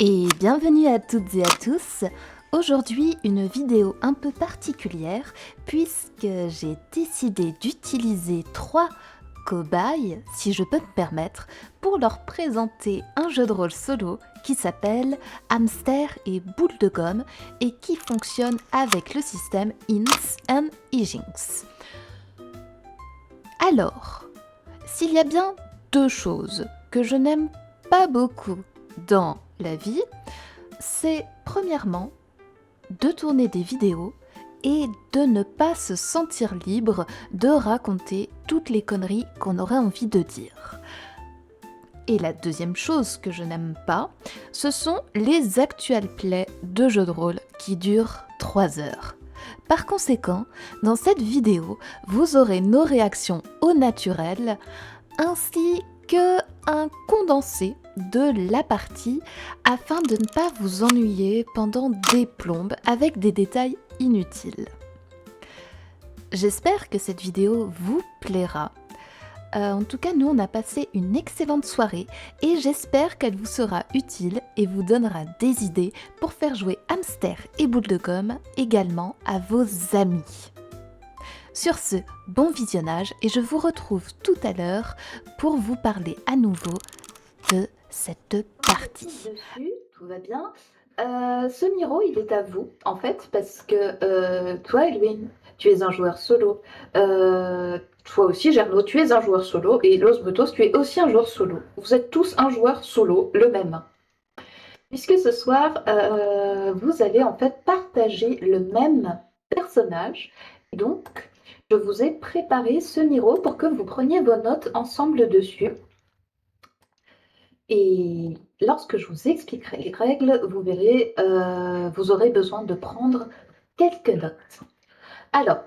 Et bienvenue à toutes et à tous. Aujourd'hui, une vidéo un peu particulière puisque j'ai décidé d'utiliser 3 cobayes, si je peux me permettre, pour leur présenter un jeu de rôle solo qui s'appelle Hamster et Boule de Gomme et qui fonctionne avec le système Ints and Hijinks. Alors, s'il y a bien 2 choses que je n'aime pas beaucoup dans la vie, c'est premièrement de tourner des vidéos et de ne pas se sentir libre de raconter toutes les conneries qu'on aurait envie de dire. Et la deuxième chose que je n'aime pas, ce sont les actual plays de jeux de rôle qui durent 3 heures. Par conséquent, dans cette vidéo, vous aurez nos réactions au naturel, ainsi qu'un condensé de la partie afin de ne pas vous ennuyer pendant des plombes avec des détails inutiles. J'espère que cette vidéo vous plaira. En tout cas, nous on a passé une excellente soirée et j'espère qu'elle vous sera utile et vous donnera des idées pour faire jouer Hamster et Boule de Gomme également à vos amis. Sur ce, bon visionnage et je vous retrouve tout à l'heure pour vous parler à nouveau de cette partie. Dessus, tout va bien. Ce Miro, il est à vous, en fait, parce que toi, Elwin, tu es un joueur solo. Toi aussi, Gerno, tu es un joueur solo. Et Los Brutos, tu es aussi un joueur solo. Vous êtes tous un joueur solo, le même. Puisque ce soir, vous allez en fait partager le même personnage. Donc, je vous ai préparé ce Miro pour que vous preniez vos notes ensemble dessus. Et lorsque je vous expliquerai les règles, vous verrez, vous aurez besoin de prendre quelques notes. Alors,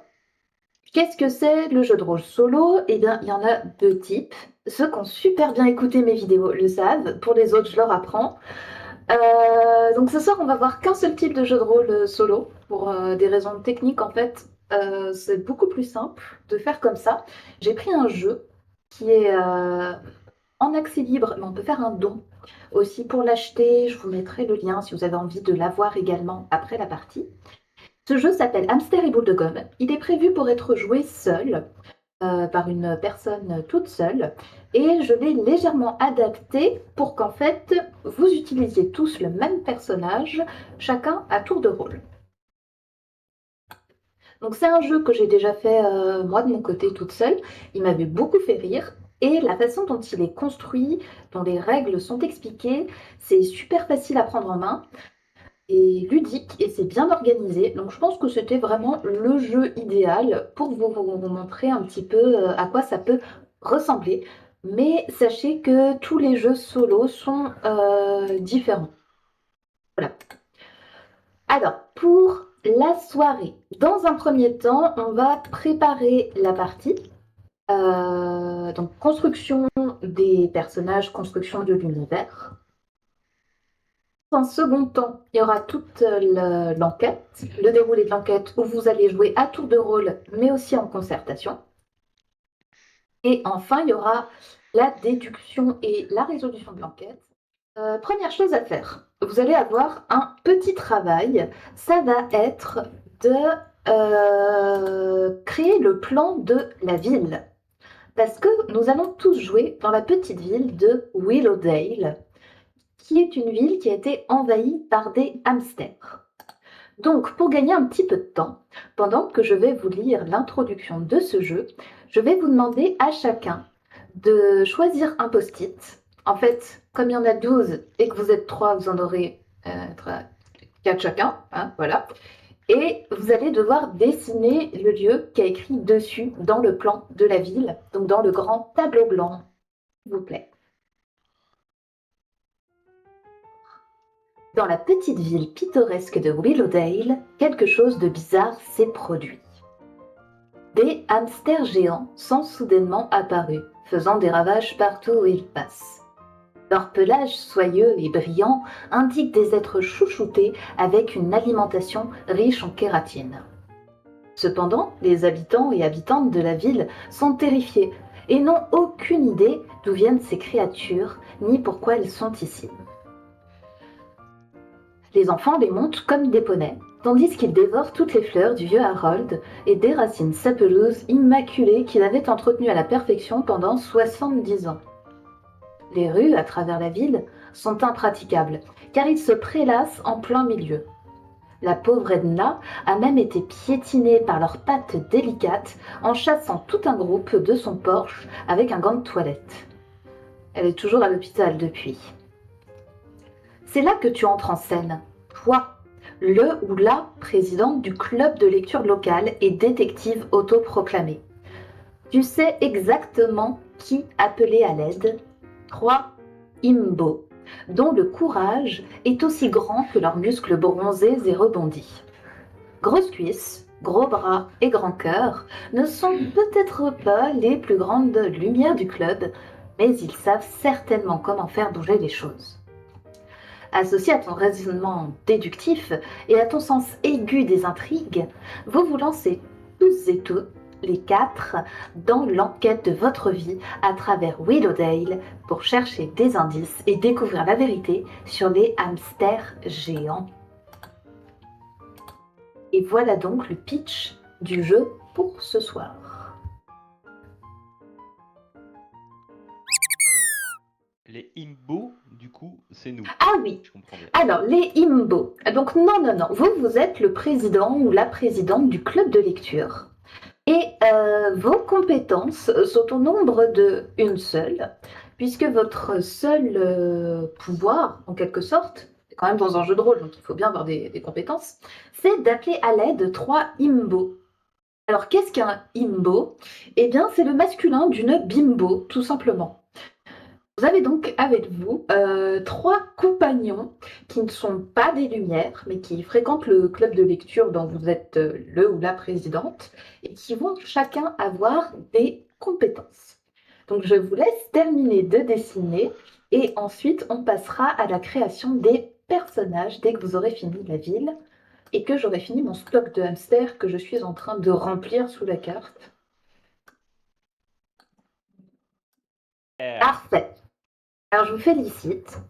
qu'est-ce que c'est le jeu de rôle solo? Eh bien, il y en a 2 types. Ceux qui ont super bien écouté mes vidéos le savent. Pour les autres, je leur apprends. Donc ce soir, on va voir qu'un seul type de jeu de rôle solo. Pour des raisons techniques, en fait, c'est beaucoup plus simple de faire comme ça. J'ai pris un jeu qui est en accès libre, mais on peut faire un don aussi pour l'acheter. Je vous mettrai le lien si vous avez envie de l'avoir également après la partie. Ce jeu s'appelle Hamster et Boule de Gomme. Il est prévu pour être joué seul, par une personne toute seule, et je l'ai légèrement adapté pour qu'en fait vous utilisiez tous le même personnage, chacun à tour de rôle. Donc c'est un jeu que j'ai déjà fait moi de mon côté toute seule. Il m'avait beaucoup fait rire. Et la façon dont il est construit, dont les règles sont expliquées, c'est super facile à prendre en main et ludique et c'est bien organisé. Donc je pense que c'était vraiment le jeu idéal pour vous montrer un petit peu à quoi ça peut ressembler. Mais sachez que tous les jeux solo sont différents. Voilà. Alors, pour la soirée, dans un premier temps, on va préparer la partie. Donc, construction des personnages, construction de l'univers. Dans un second temps, il y aura toute l'enquête, le déroulé de l'enquête où vous allez jouer à tour de rôle, mais aussi en concertation. Et enfin, il y aura la déduction et la résolution de l'enquête. Première chose à faire, vous allez avoir un petit travail. Ça va être de créer le plan de la ville. Parce que nous allons tous jouer dans la petite ville de Willowdale, qui est une ville qui a été envahie par des hamsters. Donc, pour gagner un petit peu de temps, pendant que je vais vous lire l'introduction de ce jeu, je vais vous demander à chacun de choisir un post-it. En fait, comme il y en a 12 et que vous êtes 3, vous en aurez 4 chacun, hein, voilà. Et vous allez devoir dessiner le lieu qui est écrit dessus dans le plan de la ville, donc dans le grand tableau blanc, s'il vous plaît. Dans la petite ville pittoresque de Willowdale, quelque chose de bizarre s'est produit. Des hamsters géants sont soudainement apparus, faisant des ravages partout où ils passent. Leur pelage soyeux et brillant indique des êtres chouchoutés avec une alimentation riche en kératine. Cependant, les habitants et habitantes de la ville sont terrifiés et n'ont aucune idée d'où viennent ces créatures ni pourquoi elles sont ici. Les enfants les montent comme des poneys, tandis qu'ils dévorent toutes les fleurs du vieux Harold et déracinent sa pelouse immaculée qu'il avait entretenue à la perfection pendant 70 ans. Les rues, à travers la ville, sont impraticables, car ils se prélassent en plein milieu. La pauvre Edna a même été piétinée par leurs pattes délicates en chassant tout un groupe de son porche avec un gant de toilette. Elle est toujours à l'hôpital depuis. C'est là que tu entres en scène, toi, le ou la présidente du club de lecture local et détective autoproclamée. Tu sais exactement qui appeler à l'aide. 3 imbos, dont le courage est aussi grand que leurs muscles bronzés et rebondis. Grosses cuisses, gros bras et grand cœur ne sont peut-être pas les plus grandes lumières du club, mais ils savent certainement comment faire bouger les choses. Associé à ton raisonnement déductif et à ton sens aigu des intrigues, vous vous lancez tous et toutes, les 4, dans l'enquête de votre vie à travers Willowdale pour chercher des indices et découvrir la vérité sur les hamsters géants. Et voilà donc le pitch du jeu pour ce soir. Les imbos, du coup, c'est nous. Ah oui, Je comprends bien. alors les imbos. Donc non, vous êtes le président ou la présidente du club de lecture. Et vos compétences sont au nombre de une seule, puisque votre seul pouvoir, en quelque sorte, c'est quand même dans un jeu de rôle, donc il faut bien avoir des compétences, c'est d'appeler à l'aide 3 imbos. Alors qu'est-ce qu'un imbo? Eh bien, c'est le masculin d'une bimbo, tout simplement. Vous avez donc avec vous 3 compagnons qui ne sont pas des Lumières, mais qui fréquentent le club de lecture dont vous êtes le ou la présidente, et qui vont chacun avoir des compétences. Donc je vous laisse terminer de dessiner, et ensuite on passera à la création des personnages dès que vous aurez fini la ville, et que j'aurai fini mon stock de hamsters que je suis en train de remplir sous la carte. Parfait. Alors, je vous félicite.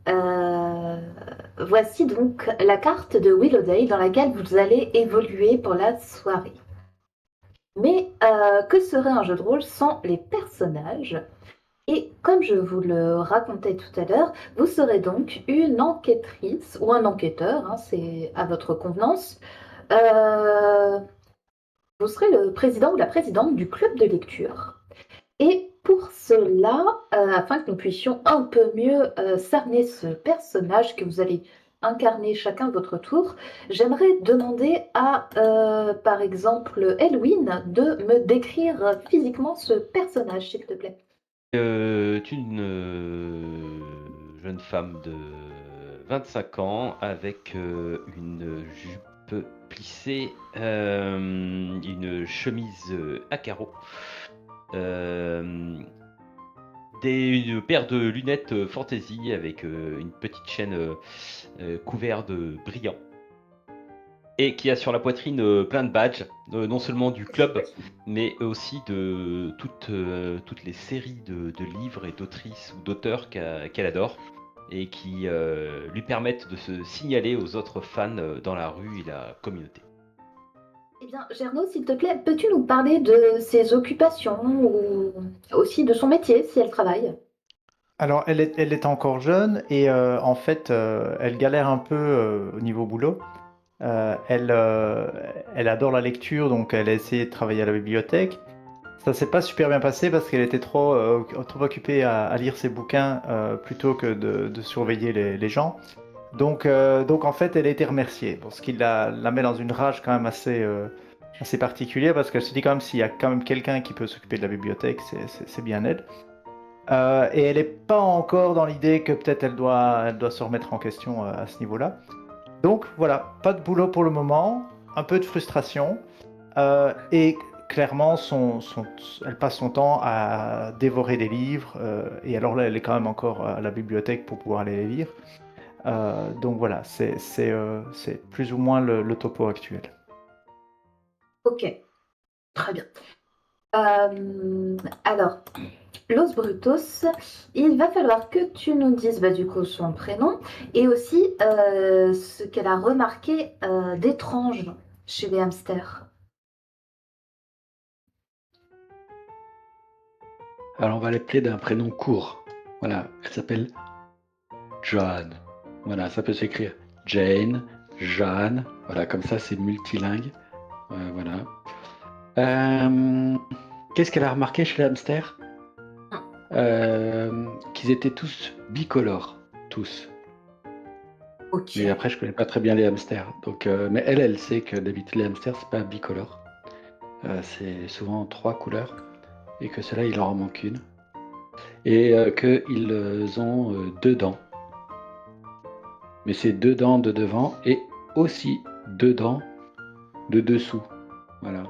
Voici donc la carte de Willowdale dans laquelle vous allez évoluer pour la soirée. Mais que serait un jeu de rôle sans les personnages? Et comme je vous le racontais tout à l'heure, vous serez donc une enquêtrice ou un enquêteur, hein, c'est à votre convenance. Vous serez le président ou la présidente du club de lecture. Et pour cela, afin que nous puissions un peu mieux cerner ce personnage que vous allez incarner chacun votre tour, j'aimerais demander à, par exemple, Elwyn de me décrire physiquement ce personnage, s'il te plaît. C'est une jeune femme de 25 ans avec une jupe plissée, une chemise à carreaux, une paire de lunettes fantasy avec une petite chaîne couverte de brillants. Et qui a sur la poitrine plein de badges, non seulement du club, mais aussi de toutes les séries de livres et d'autrices ou d'auteurs qu'elle adore, et qui lui permettent de se signaler aux autres fans dans la rue et la communauté. Eh bien, Gerno, s'il te plaît, peux-tu nous parler de ses occupations ou aussi de son métier, si elle travaille? Alors, elle est encore jeune et en fait, elle galère un peu au niveau boulot. Elle adore la lecture, donc elle a essayé de travailler à la bibliothèque. Ça s'est pas super bien passé parce qu'elle était trop occupée à lire ses bouquins plutôt que de surveiller les gens. Donc en fait, elle a été remerciée. Bon, ce qui la met dans une rage quand même assez particulière parce qu'elle se dit quand même s'il y a quand même quelqu'un qui peut s'occuper de la bibliothèque, c'est bien elle. Et elle n'est pas encore dans l'idée que peut-être elle doit se remettre en question à ce niveau-là. Donc voilà, pas de boulot pour le moment, un peu de frustration, et clairement, elle passe son temps à dévorer des livres, et alors là, elle est quand même encore à la bibliothèque pour pouvoir aller les lire. Donc voilà, c'est plus ou moins le topo actuel. Ok, très bien. Alors, Los Brutos, il va falloir que tu nous dises du coup son prénom et aussi ce qu'elle a remarqué d'étrange chez les hamsters. Alors on va l'appeler d'un prénom court. Voilà, elle s'appelle Joanne. Voilà, ça peut s'écrire Jane, Jeanne. Voilà, comme ça c'est multilingue. Voilà. Qu'est-ce qu'elle a remarqué chez les hamsters? Qu'ils étaient tous bicolores, tous. Ok. Mais après, je connais pas très bien les hamsters. Donc, mais elle sait que d'habitude les hamsters c'est pas bicolore. C'est souvent 3 couleurs et que cela il en manque une. Et qu'ils ont 2 dents. Mais c'est 2 dents de devant et aussi 2 dents de dessous. Voilà.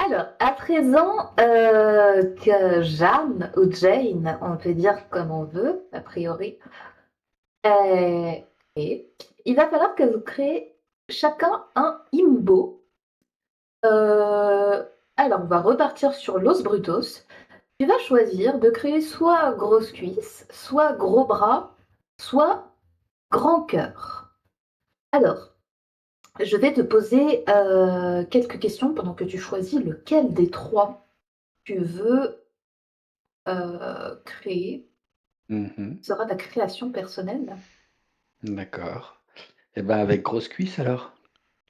Alors, à présent que Jeanne ou Jane, on peut dire comme on veut, a priori, et il va falloir que vous créez chacun un imbo. Alors, on va repartir sur Los Brutos. Tu vas choisir de créer soit grosse cuisse, soit gros bras, soit grand cœur. Alors, je vais te poser quelques questions pendant que tu choisis lequel des trois tu veux créer. Mhm. Ce sera ta création personnelle. D'accord. Et ben avec grosse cuisse alors.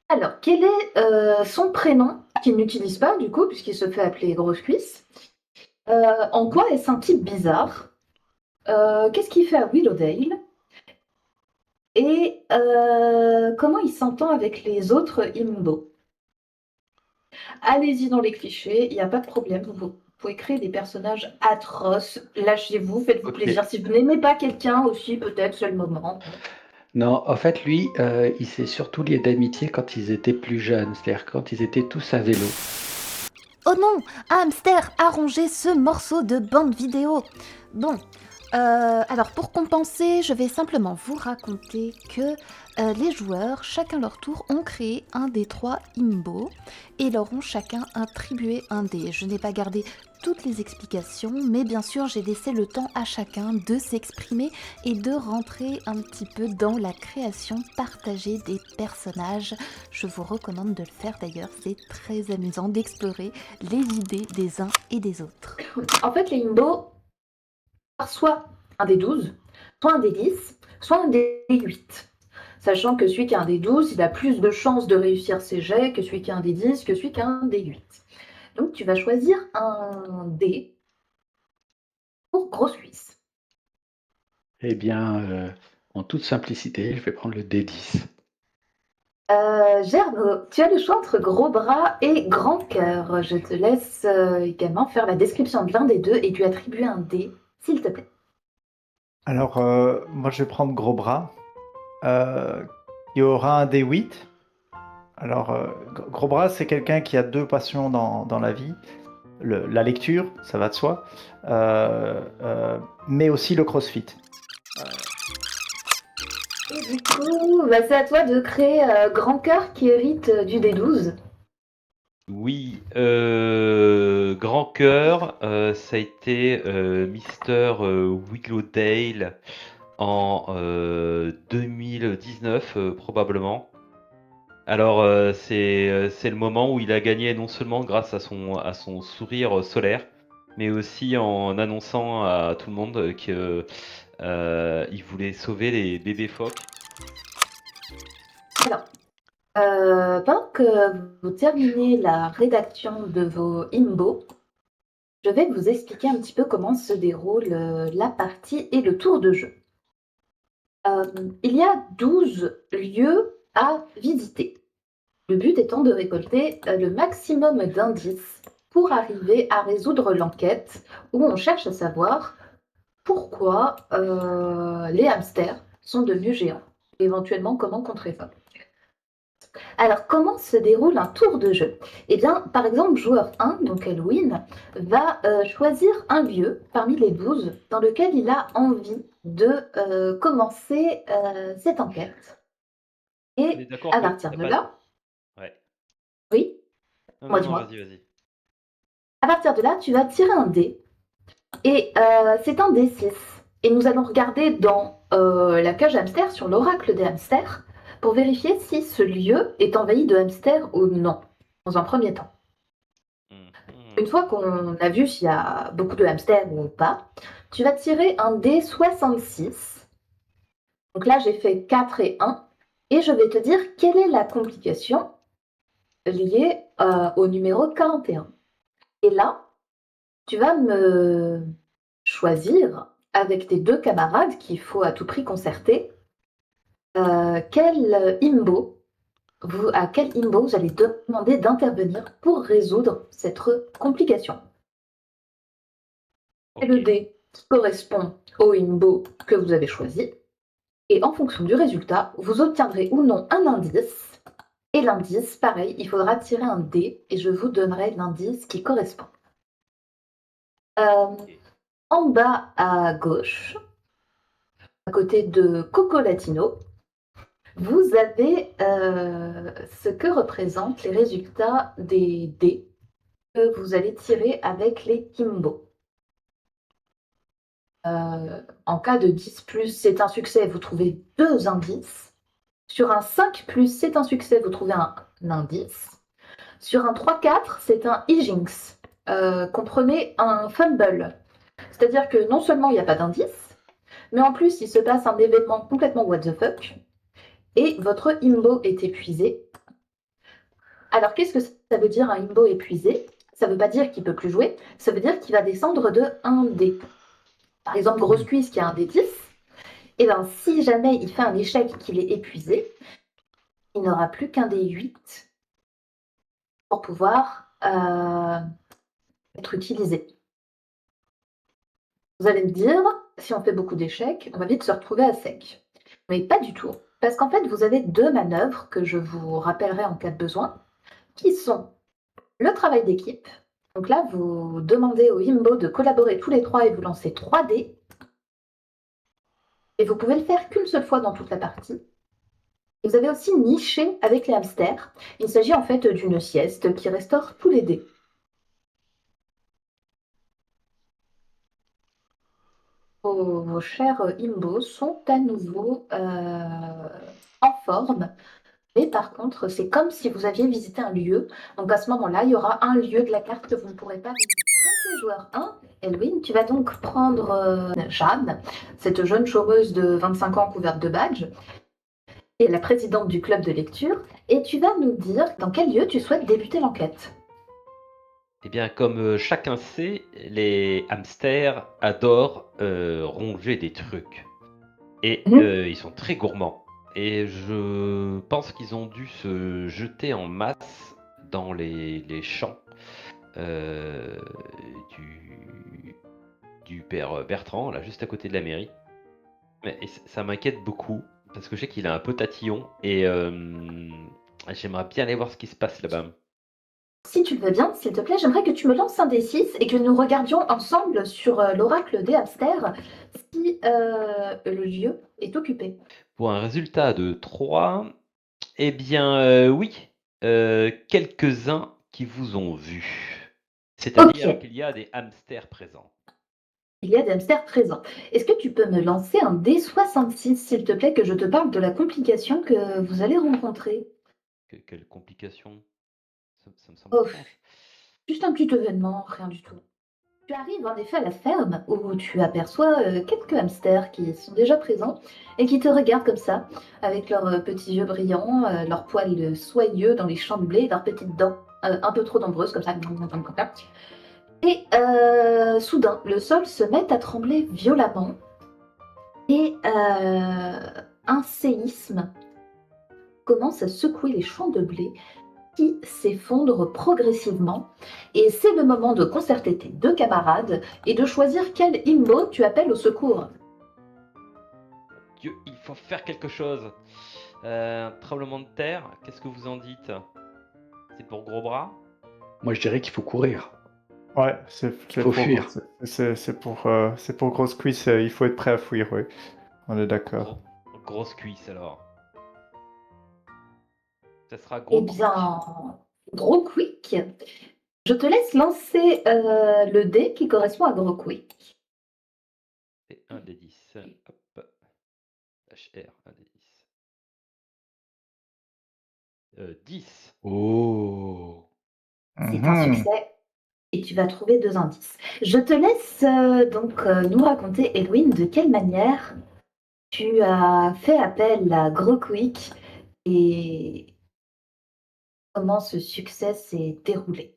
Alors, quel est son prénom qu'il n'utilise pas du coup, puisqu'il se fait appeler grosse cuisse? En quoi est-ce un type bizarre? Qu'est-ce qu'il fait à Willowdale? Et comment il s'entend avec les autres imbos? Allez-y dans les clichés, il n'y a pas de problème. Vous pouvez créer des personnages atroces. Lâchez-vous, faites-vous Ok. plaisir. Si vous n'aimez pas quelqu'un aussi, peut-être c'est le moment. Non, en fait, lui, il s'est surtout lié d'amitié quand ils étaient plus jeunes, c'est-à-dire quand ils étaient tous à vélo. Oh non, Hamster a rongé ce morceau de bande vidéo. Bon, alors pour compenser, je vais simplement vous raconter que les joueurs, chacun leur tour, ont créé un des 3 imbos et leur ont chacun attribué un dé. Je n'ai pas gardé toutes les explications, mais bien sûr j'ai laissé le temps à chacun de s'exprimer et de rentrer un petit peu dans la création partagée des personnages. Je vous recommande de le faire d'ailleurs, c'est très amusant d'explorer les idées des uns et des autres. En fait, les imbos, soit un des 12, soit un des 10, soit un des 8. Sachant que celui qui a un des 12, il a plus de chances de réussir ses jets que celui qui a un des 10, que celui qui a un des 8. Donc tu vas choisir un dé pour grosse cuisse. Eh bien, en toute simplicité, je vais prendre le D10. Gerno, tu as le choix entre gros bras et grand cœur. Je te laisse également faire la description de l'un des deux et lui attribuer un dé, s'il te plaît. Alors, moi, je vais prendre gros bras. Il y aura un D8. Alors, gros bras, c'est quelqu'un qui a 2 passions dans la vie. La lecture, ça va de soi, mais aussi le crossfit. Et du coup, c'est à toi de créer grand cœur qui hérite du D12. Oui, grand cœur, ça a été Mister Wiggledale en 2019 probablement. Alors c'est le moment où il a gagné non seulement grâce à son sourire solaire, mais aussi en annonçant à tout le monde que il voulait sauver les bébés phoques. Alors, pendant que vous terminez la rédaction de vos imbos, je vais vous expliquer un petit peu comment se déroule la partie et le tour de jeu. Il y a 12 lieux à visiter. Le but étant de récolter le maximum d'indices pour arriver à résoudre l'enquête où on cherche à savoir pourquoi les hamsters sont devenus géants, et éventuellement comment contrer ça. Alors, comment se déroule un tour de jeu? Eh bien, par exemple, joueur 1, donc Halloween, va choisir un lieu parmi les 12 dans lequel il a envie de commencer cette enquête. On est Et d'accord à que partir t'as de pas- là, Ouais. oui, Non, Moi, non, non, dis-moi. vas-y, vas-y. À partir de là, tu vas tirer un dé Et c'est un D6. Et nous allons regarder dans la cage hamster sur l'oracle des hamsters pour vérifier si ce lieu est envahi de hamsters ou non, dans un premier temps. Une fois qu'on a vu s'il y a beaucoup de hamsters ou pas, tu vas tirer un D66. Donc là, j'ai fait 4 et 1. Et je vais te dire quelle est la complication liée au numéro 41. Et là, tu vas me choisir, avec tes 2 camarades qu'il faut à tout prix concerter, à quel imbo vous allez demander d'intervenir pour résoudre cette complication. C'est le Ok. dé qui correspond au imbo que vous avez choisi. Et en fonction du résultat, vous obtiendrez ou non un indice. Et l'indice, pareil, il faudra tirer un dé et je vous donnerai l'indice qui correspond. En bas à gauche, à côté de Coco Latino, vous avez ce que représentent les résultats des dés que vous allez tirer avec les Kimbo. En cas de 10 plus, c'est un succès, vous trouvez 2 indices. Sur un 5 plus, c'est un succès, vous trouvez un indice. Sur un 3-4, c'est un Hijinks. Comprenez un fumble. C'est-à-dire que non seulement il n'y a pas d'indice, mais en plus il se passe un événement complètement what the fuck, et votre imbo est épuisé. Alors qu'est-ce que ça veut dire un imbo épuisé? Ça ne veut pas dire qu'il ne peut plus jouer, ça veut dire qu'il va descendre de 1 dé. Par exemple, grosse cuisse qui a un dé 10, et bien si jamais il fait un échec qu'il est épuisé, il n'aura plus qu'un dé 8 pour pouvoir être utilisé. Vous allez me dire, si on fait beaucoup d'échecs, on va vite se retrouver à sec. Mais pas du tout, parce qu'en fait, vous avez 2 manœuvres que je vous rappellerai en cas de besoin, qui sont le travail d'équipe. Donc là, vous demandez au Himbo de collaborer tous les 3 et vous lancez 3 dés. Et vous pouvez le faire qu'une seule fois dans toute la partie. Et vous avez aussi niché avec les hamsters. Il s'agit en fait d'une sieste qui restaure tous les dés. Vos chers Imbos sont à nouveau en forme. Mais par contre, c'est comme si vous aviez visité un lieu. Donc à ce moment-là, il y aura un lieu de la carte que vous ne pourrez pas visiter. Comme tu es joueur 1, Elwin, tu vas donc prendre Jeanne, cette jeune chômeuse de 25 ans couverte de badges, et la présidente du club de lecture, et tu vas nous dire dans quel lieu tu souhaites débuter l'enquête. Eh bien, comme chacun sait, les hamsters adorent ronger des trucs. Et ils sont très gourmands. Et je pense qu'ils ont dû se jeter en masse dans les champs euh, du père Bertrand, là, juste à côté de la mairie. Et ça m'inquiète beaucoup, parce que je sais qu'il est un peu tatillon, et j'aimerais bien aller voir ce qui se passe là-bas. Si tu le veux bien, s'il te plaît, j'aimerais que tu me lances un des 6 et que nous regardions ensemble sur l'oracle des hamsters si le lieu est occupé. Pour un résultat de 3, eh bien oui, quelques-uns qui vous ont vu. C'est-à-dire Ok. qu'il y a des hamsters présents. Il y a des hamsters présents. Est-ce que tu peux me lancer un D66, s'il te plaît, que je te parle de la complication que vous allez rencontrer? Quelle complication. Ça me semble Oh, étrange. juste un petit événement, rien du tout. Tu arrives en effet à la ferme où tu aperçois quelques hamsters qui sont déjà présents et qui te regardent comme ça, avec leurs petits yeux brillants, leurs poils soyeux dans les champs de blé et leurs petites dents un peu trop nombreuses, comme ça. Et soudain, le sol se met à trembler violemment et un séisme commence à secouer les champs de blé qui s'effondrent progressivement. Et c'est le moment de concerter tes 2 camarades et de choisir quel imbo tu appelles au secours. Dieu, il faut faire quelque chose. Tremblement de terre, qu'est-ce que vous en dites? C'est pour gros bras? Moi, je dirais qu'il faut courir. Ouais, c'est Il faut fuir. c'est pour grosse cuisse, il faut être prêt à fuir, oui. On est d'accord. Grosse cuisse alors. Ça sera Eh gros quick. bien, gros quick, Je te laisse lancer le dé qui correspond à Grokwick. Et 1 des 10. Hop. HR, 1 des 10. 10. Oh. C'est un Mhm. succès et tu vas trouver 2 indices. Je te laisse donc nous raconter, Edwin, de quelle manière tu as fait appel à Grokwick et comment ce succès s'est déroulé.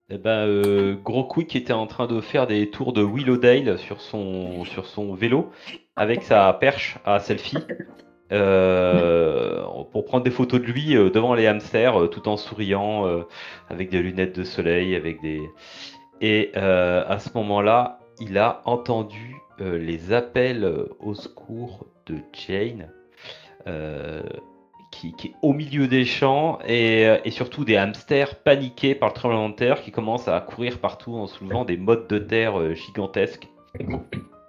Eh ben, Gros Quick était en train de faire des tours de Willowdale sur son vélo avec sa perche à selfie pour prendre des photos de lui devant les hamsters tout en souriant avec des lunettes de soleil et à ce moment-là il a entendu les appels au secours de Jane euh, qui est au milieu des champs et surtout des hamsters paniqués par le tremblement de terre qui commencent à courir partout en soulevant des mottes de terre gigantesques.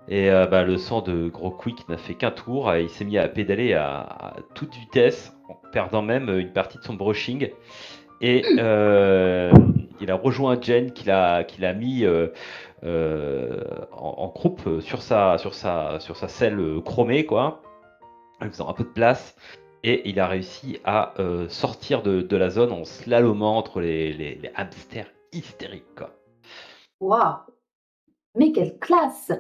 Et le sang de Gros Quick n'a fait qu'un tour. Il s'est mis à pédaler à toute vitesse, en perdant même une partie de son brushing. Et il a rejoint Jen qu'il a mis en croupe sur sa selle chromée, quoi, en lui faisant un peu de place. Et il a réussi à sortir de la zone en slalomant entre les hamsters hystériques, quoi. Waouh! Mais quelle classe!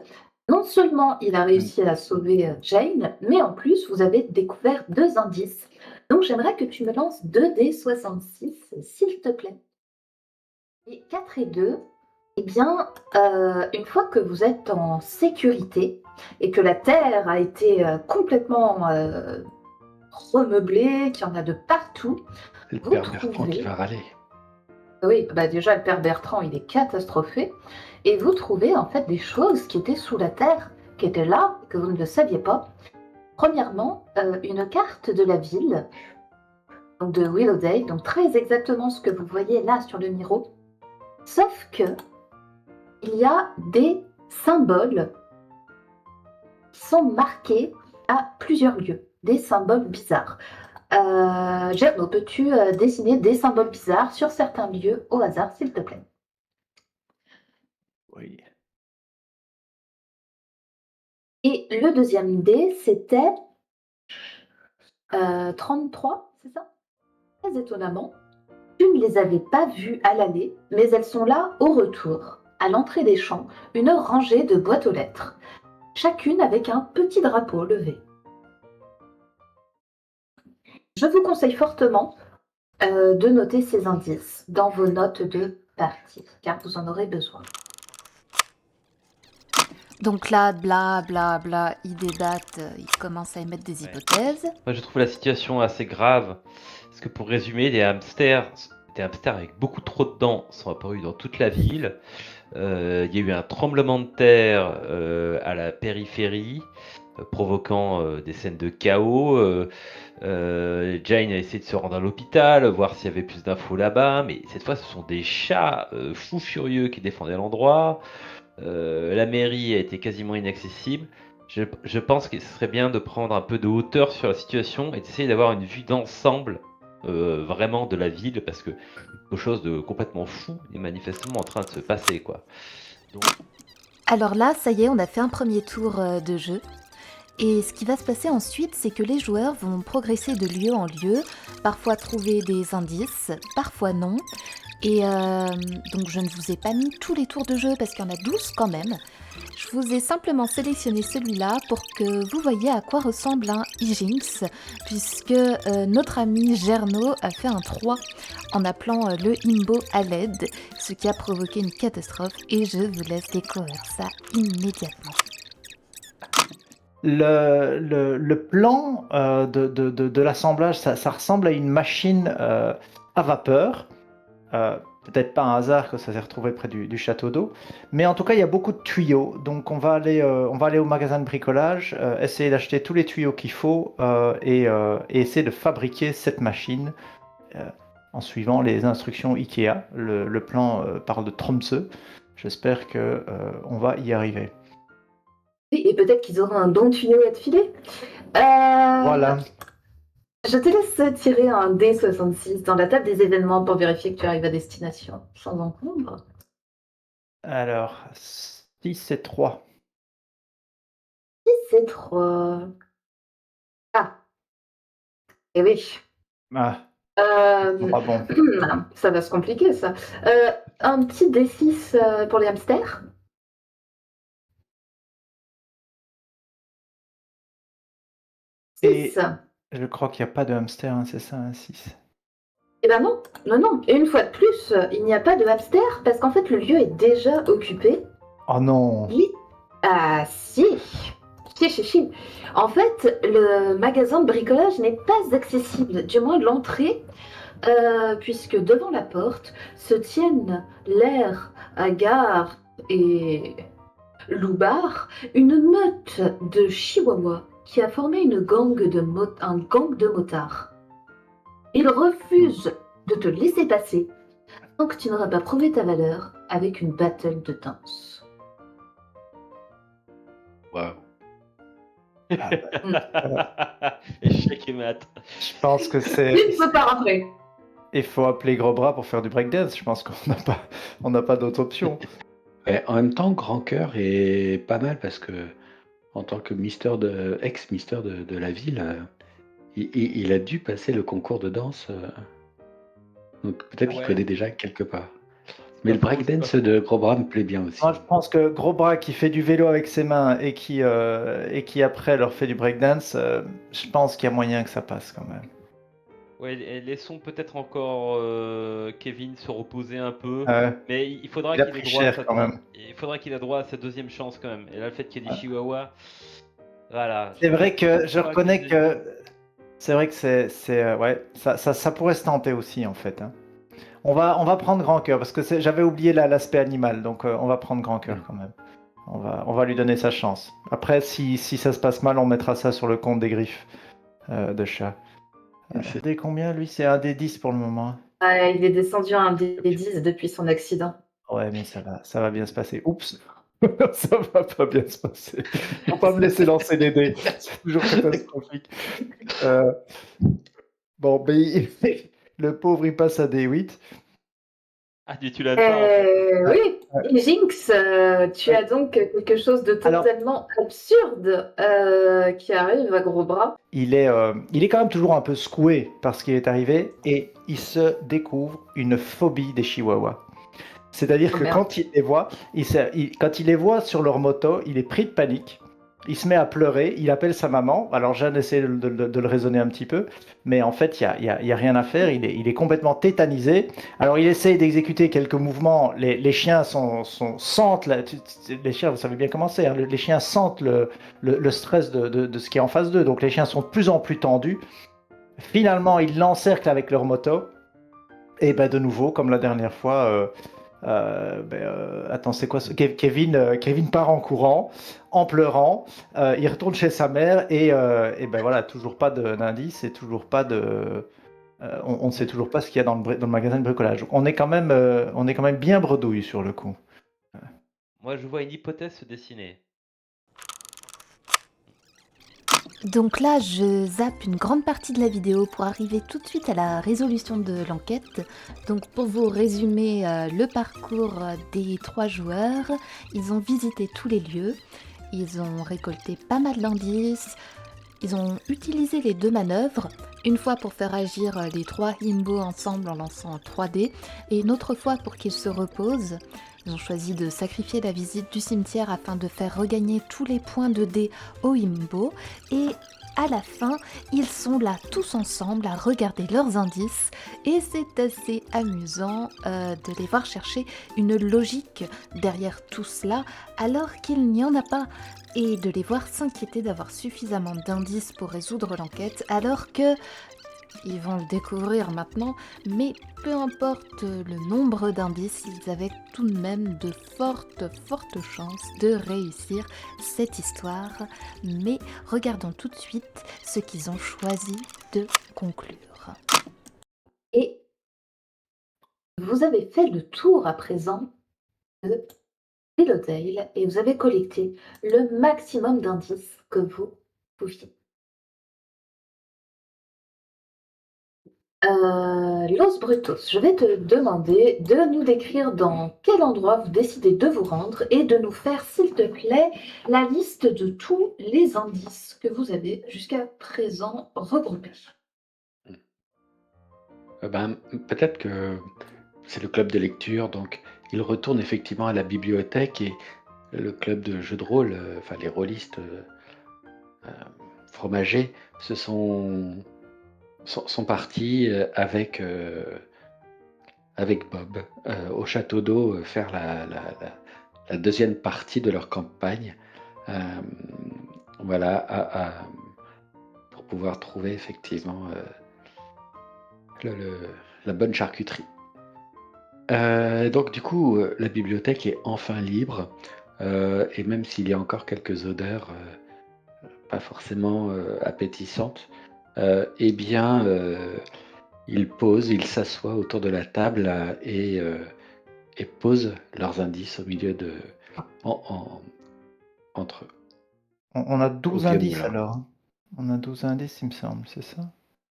Non seulement il a réussi à sauver Jane, mais en plus vous avez découvert 2 indices. Donc j'aimerais que tu me lances 2 d 66, s'il te plaît. Et 4 et 2, eh bien, une fois que vous êtes en sécurité et que la terre a été complètement remeublée, qu'il y en a de partout, C'est le vous père Bertrand qui trouvez. va râler. Oui, bah déjà le père Bertrand, il est catastrophé. Et vous trouvez en fait des choses qui étaient sous la terre, qui étaient là, que vous ne le saviez pas. Premièrement, une carte de la ville, donc de Willowdale, donc très exactement ce que vous voyez là sur le miro. Sauf que il y a des symboles qui sont marqués à plusieurs lieux, des symboles bizarres. Gerno, peux-tu dessiner des symboles bizarres sur certains lieux au hasard, s'il te plaît? Oui. Et le deuxième dé, c'était 33, c'est ça? Très étonnamment, tu ne les avais pas vues à l'aller, mais elles sont là au retour. À l'entrée des champs, une rangée de boîtes aux lettres, chacune avec un petit drapeau levé. Je vous conseille fortement de noter ces indices dans vos notes de partie, car vous en aurez besoin. Donc là, bla bla bla, ils débattent, ils commencent à émettre des Ouais. hypothèses. Moi, je trouve la situation assez grave. Parce que pour résumer, des hamsters avec beaucoup trop de dents sont apparus dans toute la ville. Il y a eu un tremblement de terre à la périphérie, provoquant des scènes de chaos. Jane a essayé de se rendre à l'hôpital, voir s'il y avait plus d'infos là-bas, mais cette fois, ce sont des chats fous furieux qui défendaient l'endroit. La mairie a été quasiment inaccessible. Je pense que ce serait bien de prendre un peu de hauteur sur la situation et d'essayer d'avoir une vue d'ensemble vraiment de la ville parce que quelque chose de complètement fou est manifestement en train de se passer, quoi. Donc, Alors là, ça y est, on a fait un premier tour de jeu. Et ce qui va se passer ensuite, c'est que les joueurs vont progresser de lieu en lieu, parfois trouver des indices, parfois non. Et donc je ne vous ai pas mis tous les tours de jeu parce qu'il y en a 12 quand même. Je vous ai simplement sélectionné celui-là pour que vous voyez à quoi ressemble un Hijinx, puisque notre ami Gerno a fait un 3 en appelant le Imbo à l'aide, ce qui a provoqué une catastrophe et je vous laisse découvrir ça immédiatement. Le plan de l'assemblage, ça ressemble à une machine à vapeur. Peut-être pas un hasard que ça s'est retrouvé près du château d'eau. Mais en tout cas, il y a beaucoup de tuyaux. Donc on va aller au magasin de bricolage, essayer d'acheter tous les tuyaux qu'il faut et essayer de fabriquer cette machine en suivant les instructions Ikea. Le plan parle de Tromsø. J'espère qu'on va y arriver. Oui, et peut-être qu'ils auront un bon tuyau à te filer. Voilà. Je te laisse tirer un D66 dans la table des événements pour vérifier que tu arrives à destination sans encombre. Alors, 6 et 3. C'est 3. Ah, et oui. Ah, Euh, pas bon. Ça va se compliquer, ça. Un petit D6 pour les hamsters. Et 6. je crois qu'il n'y a pas de hamster, hein, c'est ça, un 6. Eh ben non, non, non. Et une fois de plus, il n'y a pas de hamster parce qu'en fait, le lieu est déjà occupé. Oh non! Oui. Ah si. Si, si, si. En fait, le magasin de bricolage n'est pas accessible, du moins l'entrée, puisque devant la porte se tiennent l'air, Agar et Loubar, une meute de chihuahuas qui a formé un gang de motards. Ils refusent de te laisser passer tant que tu n'auras pas prouvé ta valeur avec une battle de danse. Waouh. Ah, Échec et mat. je pense que Il ne peut pas rentrer. Il faut appeler Gros Bras pour faire du breakdance. Je pense qu'on n'a pas d'autre option. Ouais, en même temps, Grand Cœur est pas mal parce que, en tant que ex-mister de la ville, il a dû passer le concours de danse. Donc peut-être qu'il Ouais. connaît déjà quelque part. Mais le pas faux, c'est breakdance pas faux. de Gros Bras me plaît bien aussi. Moi, je pense que Gros Bras qui fait du vélo avec ses mains et qui après leur fait du breakdance, je pense qu'il y a moyen que ça passe quand même. Ouais, laissons peut-être encore Kevin se reposer un peu. Ouais. Mais il faudra Il a qu'il ait pris droit à cher quand même. il faudra qu'il ait droit à sa deuxième chance quand même. Et là, le fait qu'il y ait des Ouais. chihuahuas, voilà. C'est vrai que je faudra reconnais qu'il- que c'est vrai que ouais, ça pourrait se tenter aussi en fait, hein. On va prendre Grand Cœur parce que j'avais oublié l'aspect animal, donc on va prendre Grand Cœur quand même. On va lui donner sa chance. Après, si ça se passe mal, on mettra ça sur le compte des griffes de chat. Dès combien lui? C'est un des 10 pour le moment. Ah, il est descendu à un D10 depuis son accident. Ouais, mais ça va bien se passer. Oups, ça va pas bien se passer. Faut pas me laisser lancer les dés, c'est toujours catastrophique. Euh, bon, mais le pauvre il passe à D8. Ah, tu l'as pas en fait. Oui, Ouais. Jinx, tu Ouais. as donc quelque chose de Alors- totalement absurde qui arrive à gros bras. Il est quand même toujours un peu secoué par ce qui est arrivé et il se découvre une phobie des chihuahuas. C'est-à-dire Oh que merde. quand il les voit, quand il les voit sur leur moto, il est pris de panique. Il se met à pleurer, il appelle sa maman. Alors Jeanne essaie de le raisonner un petit peu, mais en fait, il y a rien à faire. Il est complètement tétanisé. Alors il essaye d'exécuter quelques mouvements. Les chiens sentent, les chiens, vous savez bien comment c'est, hein, les chiens sentent le stress de ce qui est en face d'eux. Donc les chiens sont de plus en plus tendus. Finalement, ils l'encerclent avec leur moto. Et ben de nouveau, comme la dernière fois, attends, c'est quoi Kevin part en courant, en pleurant. Il retourne chez sa mère et ben voilà, toujours pas d'indice et toujours pas de. On ne sait toujours pas ce qu'il y a dans le magasin de bricolage. On est quand même bien bredouille sur le coup. Moi, je vois une hypothèse se dessiner. Donc là, je zappe une grande partie de la vidéo pour arriver tout de suite à la résolution de l'enquête. Donc pour vous résumer le parcours des 3 joueurs, ils ont visité tous les lieux, ils ont récolté pas mal d'indices, ils ont utilisé les 2 manœuvres, une fois pour faire agir les 3 himbos ensemble en lançant 3 dés, et une autre fois pour qu'ils se reposent. Ils ont choisi de sacrifier la visite du cimetière afin de faire regagner tous les points de dés aux himbos, et à la fin, ils sont là tous ensemble à regarder leurs indices, et c'est assez amusant de les voir chercher une logique derrière tout cela, alors qu'il n'y en a pas, et de les voir s'inquiéter d'avoir suffisamment d'indices pour résoudre l'enquête, alors que ils vont le découvrir maintenant, mais peu importe le nombre d'indices, ils avaient tout de même de fortes chances de réussir cette histoire. Mais regardons tout de suite ce qu'ils ont choisi de conclure. Et vous avez fait le tour à présent de Willowdale et vous avez collecté le maximum d'indices que vous pouviez. Los Brutos, je vais te demander de nous décrire dans quel endroit vous décidez de vous rendre et de nous faire, s'il te plaît, la liste de tous les indices que vous avez jusqu'à présent regroupés. Peut-être que c'est le club de lecture, donc il retourne effectivement à la bibliothèque et le club de jeux de rôle, enfin les rôlistes fromagés, sont partis avec Bob au château d'eau faire la deuxième partie de leur campagne. Euh, voilà, pour pouvoir trouver effectivement la bonne charcuterie. Donc du coup, la bibliothèque est enfin libre, et même s'il y a encore quelques odeurs pas forcément appétissantes, eh bien, ils s'assoient autour de la table et posent leurs indices au milieu entre eux. On a 12 vieux indices moulin. alors. On a 12 indices, il me semble, c'est ça?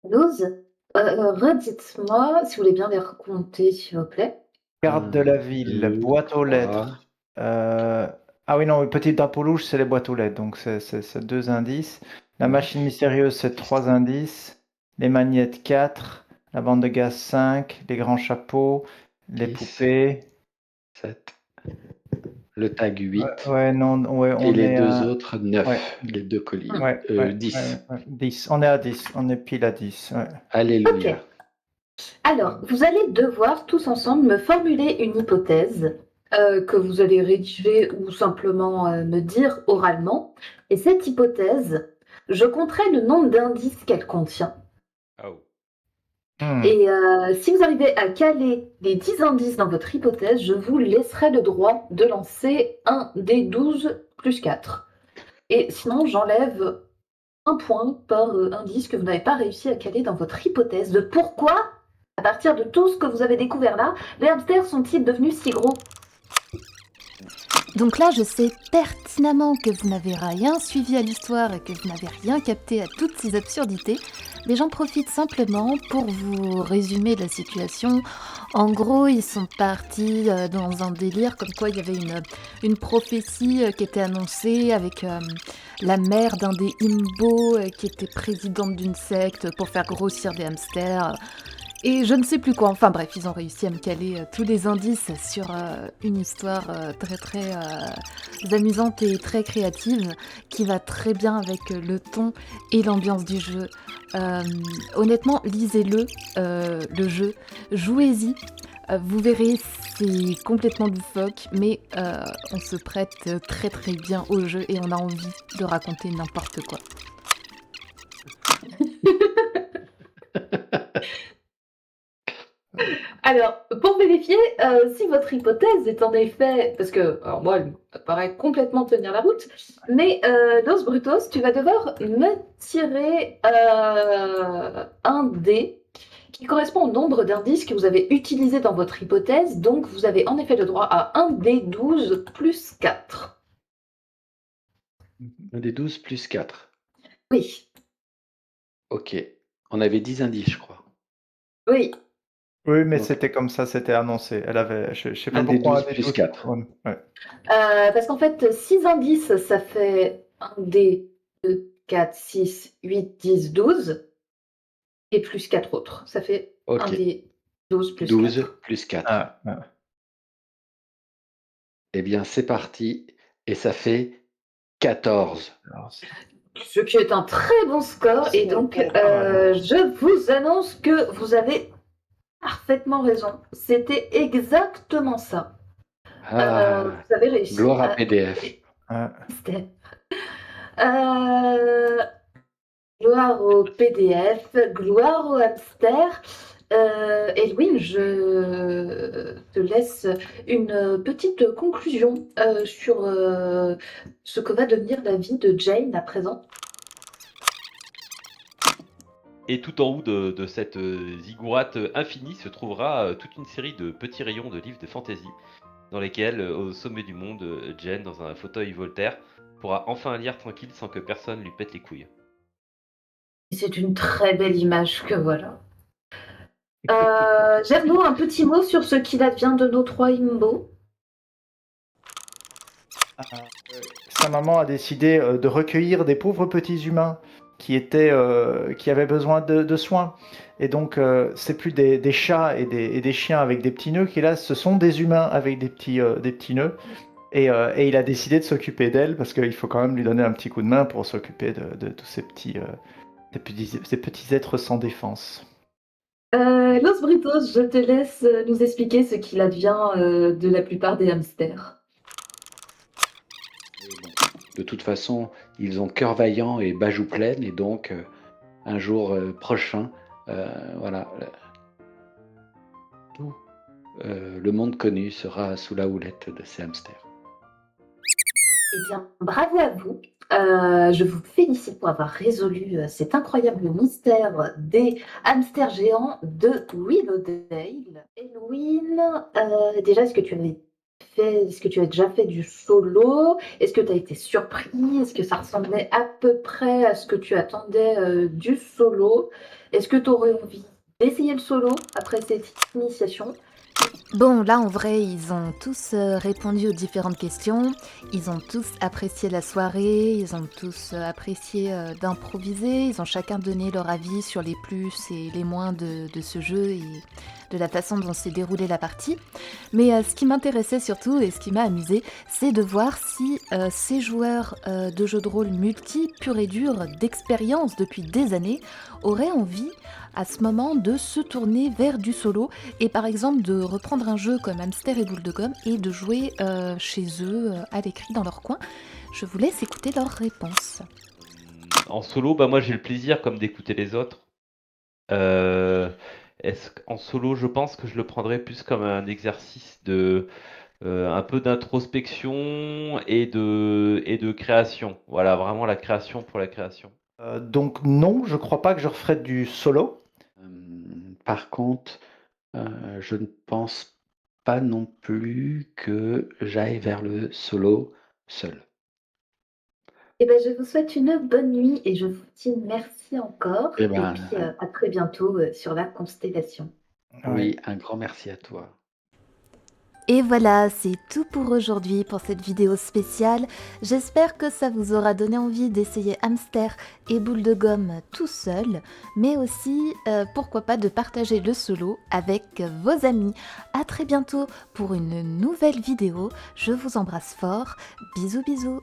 12. Redites-moi, si vous voulez bien les recompter, s'il vous plaît. Carte de la ville, 2, boîte aux 3. lettres. Ah oui, non, le petit drapeau rouge, c'est les boîtes aux lettres, donc c'est 2 indices. La machine mystérieuse, c'est 3 indices. Les magnettes, 4. La bande de gaz, 5. Les grands chapeaux. Les 10. poupées. 7. Le tag 8. Ouais, non, ouais, Et on les est deux à... autres 9. Ouais. Les deux colis. Ouais, 10. 10. On est à 10. On est pile à 10. Ouais. Alléluia. Ok. Alors, vous allez devoir tous ensemble me formuler une hypothèse que vous allez rédiger ou simplement me dire oralement. Et cette hypothèse, je compterai le nombre d'indices qu'elle contient. Oh. Et si vous arrivez à caler les 10 indices dans votre hypothèse, je vous laisserai le droit de lancer un des 12 plus 4. Et sinon, j'enlève un point par indice que vous n'avez pas réussi à caler dans votre hypothèse de pourquoi, à partir de tout ce que vous avez découvert là, les hamsters sont-ils devenus si gros? Donc là, je sais pertinemment que vous n'avez rien suivi à l'histoire et que vous n'avez rien capté à toutes ces absurdités, mais j'en profite simplement pour vous résumer la situation. En gros, ils sont partis dans un délire comme quoi il y avait une prophétie qui était annoncée avec la mère d'un des Imbo qui était présidente d'une secte pour faire grossir des hamsters. Et je ne sais plus quoi. Enfin bref, ils ont réussi à me caler tous les indices sur une histoire très très amusante et très créative qui va très bien avec le ton et l'ambiance du jeu. Honnêtement, lisez-le, le jeu, jouez-y. Vous verrez, c'est complètement loufoque, mais on se prête très très bien au jeu et on a envie de raconter n'importe quoi. Alors, pour vérifier si votre hypothèse est en effet, parce que, alors moi, elle me paraît complètement tenir la route, mais Los Brutos, tu vas devoir me tirer un dé qui correspond au nombre d'indices que vous avez utilisés dans votre hypothèse, donc vous avez en effet le droit à un dé 12 plus 4. Un des 12 plus 4. Oui, Ok. On avait 10 indices, je crois. oui. Oui, mais Donc, c'était comme ça, c'était annoncé. Elle avait, je sais pas un des pourquoi 12 plus 4. Ouais. Parce qu'en fait, 6 indices, ça fait 1 dé 2, 4, 6, 8, 10, 12. Et plus 4 autres. Ça fait Ok. un des 12 plus 12 4. plus 4. Ah, Eh bien, c'est parti. Et ça fait 14. alors, Ce qui est un très bon score. Et donc, je vous annonce que vous avez parfaitement raison. C'était exactement ça. Vous avez réussi. Gloire à PDF. C'était- Gloire au PDF, gloire au hamster. Edwin, je te laisse une petite conclusion sur ce que va devenir la vie de Jane à présent. Et tout en haut de cette ziggourate infinie se trouvera toute une série de petits rayons de livres de fantasy, dans lesquels, au sommet du monde, Jen, dans un fauteuil Voltaire, pourra enfin lire tranquille sans que personne lui pète les couilles. C'est une très belle image que voilà. Gerno, un petit mot sur ce qu'il advient de nos 3 Imbo. Sa maman a décidé de recueillir des pauvres petits humains qui avaient besoin de soins. Et donc, c'est plus des chats et des chiens avec des petits nœuds qui là, ce sont des humains avec des petits nœuds. Et il a décidé de s'occuper d'elle parce qu'il faut quand même lui donner un petit coup de main pour s'occuper de tous ces petits êtres sans défense. Los Britos, je te laisse nous expliquer ce qu'il advient de la plupart des hamsters. Et bon, de toute façon, ils ont cœur vaillant et bajoux pleine, et donc un jour prochain, voilà, tout le monde connu sera sous la houlette de ces hamsters. Eh bien, bravo à vous. Je vous félicite pour avoir résolu cet incroyable mystère des hamsters géants de Willowdale. Eloine, déjà, est-ce que tu as déjà fait du solo? Est-ce que tu as été surpris? Est-ce que ça ressemblait à peu près à ce que tu attendais du solo? Est-ce que tu aurais envie d'essayer le solo après cette initiation? Bon, là en vrai, ils ont tous répondu aux différentes questions, ils ont tous apprécié la soirée, ils ont tous apprécié d'improviser, ils ont chacun donné leur avis sur les plus et les moins de ce jeu et de la façon dont s'est déroulée la partie. Mais ce qui m'intéressait surtout et ce qui m'a amusé, c'est de voir si ces joueurs de jeux de rôle multi, pur et dur, d'expérience depuis des années, auraient envie à ce moment de se tourner vers du solo et par exemple de reprendre un jeu comme Hamster et Boule de Gomme et de jouer chez eux à l'écrit dans leur coin. Je vous laisse écouter leurs réponses. En solo, bah moi j'ai le plaisir comme d'écouter les autres. En solo, je pense que je le prendrais plus comme un exercice de un peu d'introspection et de création. Voilà, vraiment la création pour la création. Donc non, je crois pas que je referais du solo. Par contre, je ne pense pas non plus que j'aille vers le solo seul. Eh ben, je vous souhaite une bonne nuit et je vous dis merci encore. Eh Et ben, puis à très bientôt sur la constellation. Ouais. oui, un grand merci à toi. Et voilà, c'est tout pour aujourd'hui pour cette vidéo spéciale. J'espère que ça vous aura donné envie d'essayer Hamster et Boule de Gomme tout seul, mais aussi, pourquoi pas, de partager le solo avec vos amis. À très bientôt pour une nouvelle vidéo. Je vous embrasse fort. Bisous bisous.